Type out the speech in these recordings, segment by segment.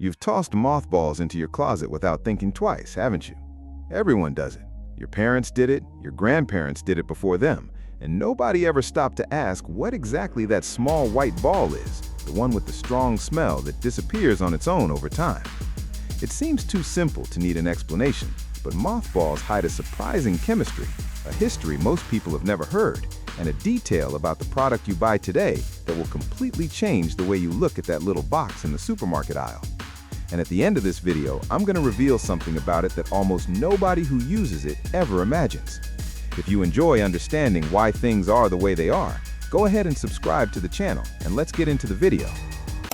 You've tossed mothballs into your closet without thinking twice, haven't you? Everyone does it. Your parents did it, your grandparents did it before them, and nobody ever stopped to ask what exactly that small white ball is, the one with the strong smell that disappears on its own over time. It seems too simple to need an explanation, but mothballs hide a surprising chemistry, a history most people have never heard, and a detail about the product you buy today that will completely change the way you look at that little box in the supermarket aisle. And at the end of this video, I'm going to reveal something about it that almost nobody who uses it ever imagines. If you enjoy understanding why things are the way they are, go ahead and subscribe to the channel, and let's get into the video.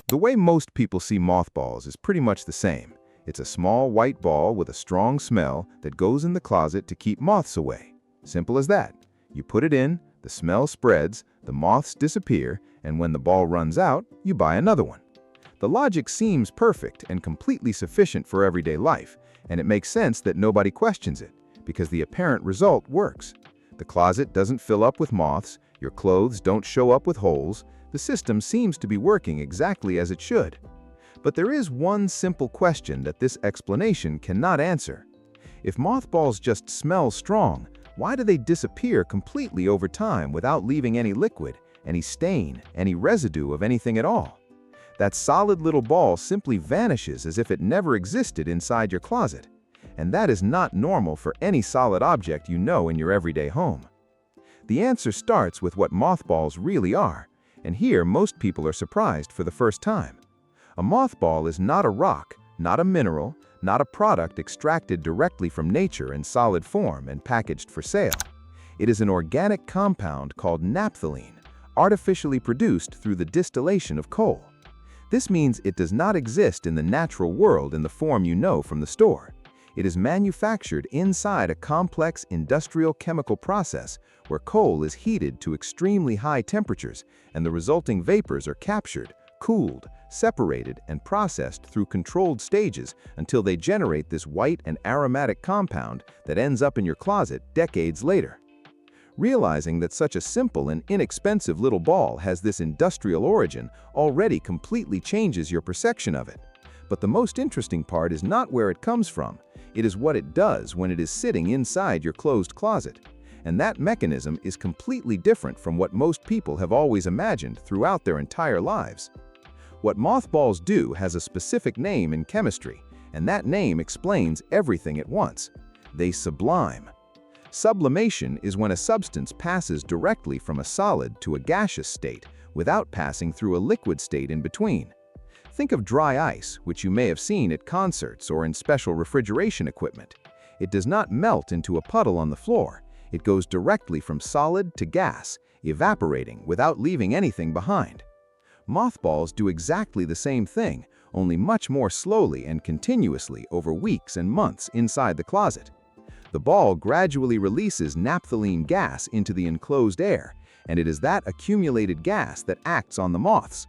The way most people see mothballs is pretty much the same. It's a small white ball with a strong smell that goes in the closet to keep moths away. Simple as that. You put it in, the smell spreads, the moths disappear, and when the ball runs out, you buy another one. The logic seems perfect and completely sufficient for everyday life, and it makes sense that nobody questions it, because the apparent result works. The closet doesn't fill up with moths, your clothes don't show up with holes, the system seems to be working exactly as it should. But there is one simple question that this explanation cannot answer. If mothballs just smell strong, why do they disappear completely over time without leaving any liquid, any stain, any residue of anything at all? That solid little ball simply vanishes as if it never existed inside your closet. And that is not normal for any solid object you know in your everyday home. The answer starts with what mothballs really are, and here most people are surprised for the first time. A mothball is not a rock, not a mineral, not a product extracted directly from nature in solid form and packaged for sale. It is an organic compound called naphthalene, artificially produced through the distillation of coal. This means it does not exist in the natural world in the form you know from the store. It is manufactured inside a complex industrial chemical process where coal is heated to extremely high temperatures and the resulting vapors are captured, cooled, separated, and processed through controlled stages until they generate this white and aromatic compound that ends up in your closet decades later. Realizing that such a simple and inexpensive little ball has this industrial origin already completely changes your perception of it. But the most interesting part is not where it comes from. It is what it does when it is sitting inside your closed closet. And that mechanism is completely different from what most people have always imagined throughout their entire lives. What mothballs do has a specific name in chemistry, and that name explains everything at once. They sublime. Sublimation is when a substance passes directly from a solid to a gaseous state without passing through a liquid state in between. Think of dry ice, which you may have seen at concerts or in special refrigeration equipment. It does not melt into a puddle on the floor. It goes directly from solid to gas, evaporating without leaving anything behind. Mothballs do exactly the same thing, only much more slowly and continuously over weeks and months inside the closet. The ball gradually releases naphthalene gas into the enclosed air, and it is that accumulated gas that acts on the moths.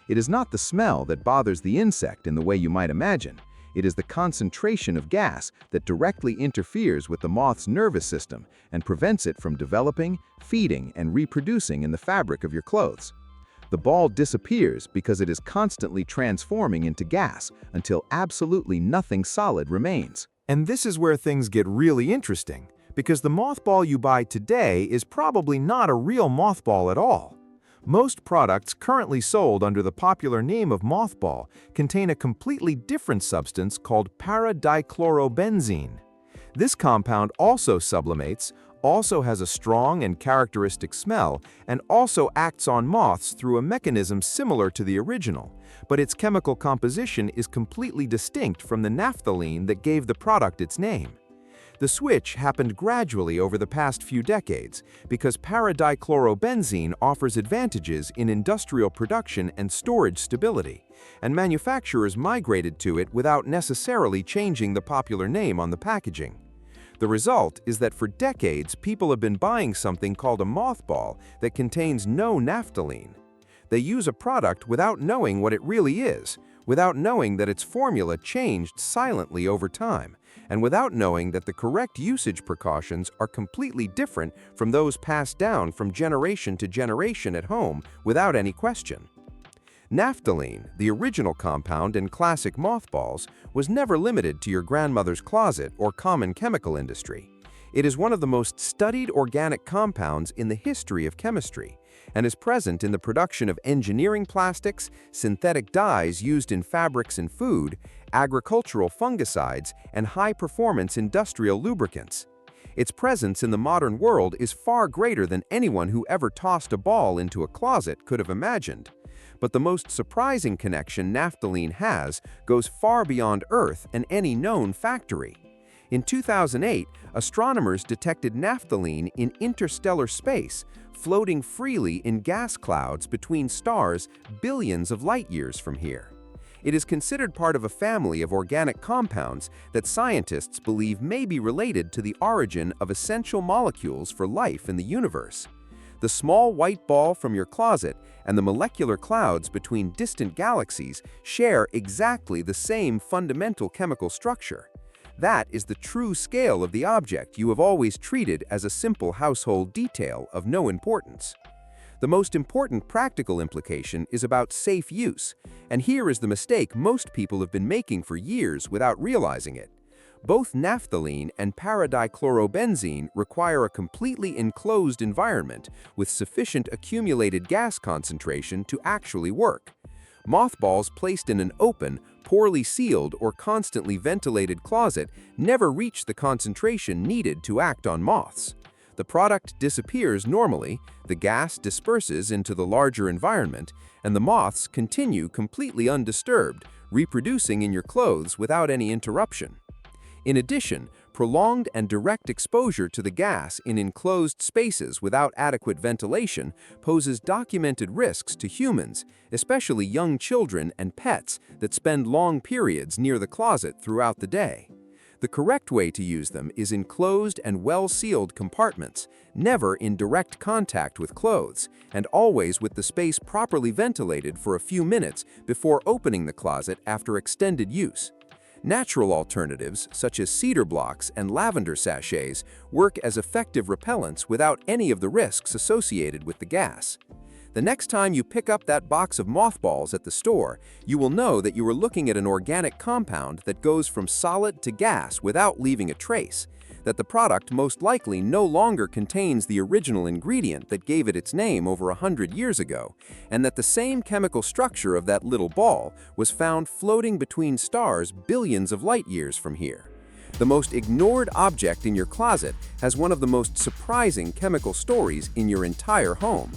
It is not the smell that bothers the insect in the way you might imagine. It is the concentration of gas that directly interferes with the moth's nervous system and prevents it from developing, feeding, and reproducing in the fabric of your clothes. The ball disappears because it is constantly transforming into gas until absolutely nothing solid remains. And this is where things get really interesting, because the mothball you buy today is probably not a real mothball at all. Most products currently sold under the popular name of mothball contain a completely different substance called Paradichlorobenzene. This compound also sublimates, also has a strong and characteristic smell, and also acts on moths through a mechanism similar to the original, but its chemical composition is completely distinct from the naphthalene that gave the product its name. The switch happened gradually over the past few decades because paradichlorobenzene offers advantages in industrial production and storage stability, and manufacturers migrated to it without necessarily changing the popular name on the packaging. The result is that for decades, people have been buying something called a mothball that contains no naphthalene. They use a product without knowing what it really is, without knowing that its formula changed silently over time, and without knowing that the correct usage precautions are completely different from those passed down from generation to generation at home without any question. Naphthalene, the original compound in classic mothballs, was never limited to your grandmother's closet or common chemical industry. It is one of the most studied organic compounds in the history of chemistry and is present in the production of engineering plastics, synthetic dyes used in fabrics and food, agricultural fungicides, and high-performance industrial lubricants. Its presence in the modern world is far greater than anyone who ever tossed a ball into a closet could have imagined. But the most surprising connection naphthalene has goes far beyond Earth and any known factory. In 2008, astronomers detected naphthalene in interstellar space, floating freely in gas clouds between stars billions of light-years from here. It is considered part of a family of organic compounds that scientists believe may be related to the origin of essential molecules for life in the universe. The small white ball from your closet and the molecular clouds between distant galaxies share exactly the same fundamental chemical structure. That is the true scale of the object you have always treated as a simple household detail of no importance. The most important practical implication is about safe use, and here is the mistake most people have been making for years without realizing it. Both naphthalene and paradichlorobenzene require a completely enclosed environment with sufficient accumulated gas concentration to actually work. Mothballs placed in an open, poorly sealed, or constantly ventilated closet never reach the concentration needed to act on moths. The product disappears normally, the gas disperses into the larger environment, and the moths continue completely undisturbed, reproducing in your clothes without any interruption. In addition, prolonged and direct exposure to the gas in enclosed spaces without adequate ventilation poses documented risks to humans, especially young children and pets that spend long periods near the closet throughout the day. The correct way to use them is in closed and well-sealed compartments, never in direct contact with clothes, and always with the space properly ventilated for a few minutes before opening the closet after extended use. Natural alternatives, such as cedar blocks and lavender sachets, work as effective repellents without any of the risks associated with the gas. The next time you pick up that box of mothballs at the store, you will know that you are looking at an organic compound that goes from solid to gas without leaving a trace, that the product most likely no longer contains the original ingredient that gave it its name over 100 years ago, and that the same chemical structure of that little ball was found floating between stars billions of light-years from here. The most ignored object in your closet has one of the most surprising chemical stories in your entire home.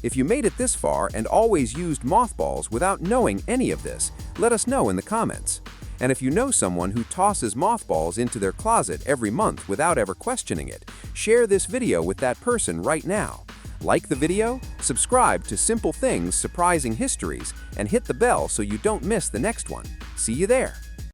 If you made it this far and always used mothballs without knowing any of this, let us know in the comments. And if you know someone who tosses mothballs into their closet every month without ever questioning it, share this video with that person right now. Like the video, subscribe to Simple Things Surprising Histories, and hit the bell so you don't miss the next one. See you there!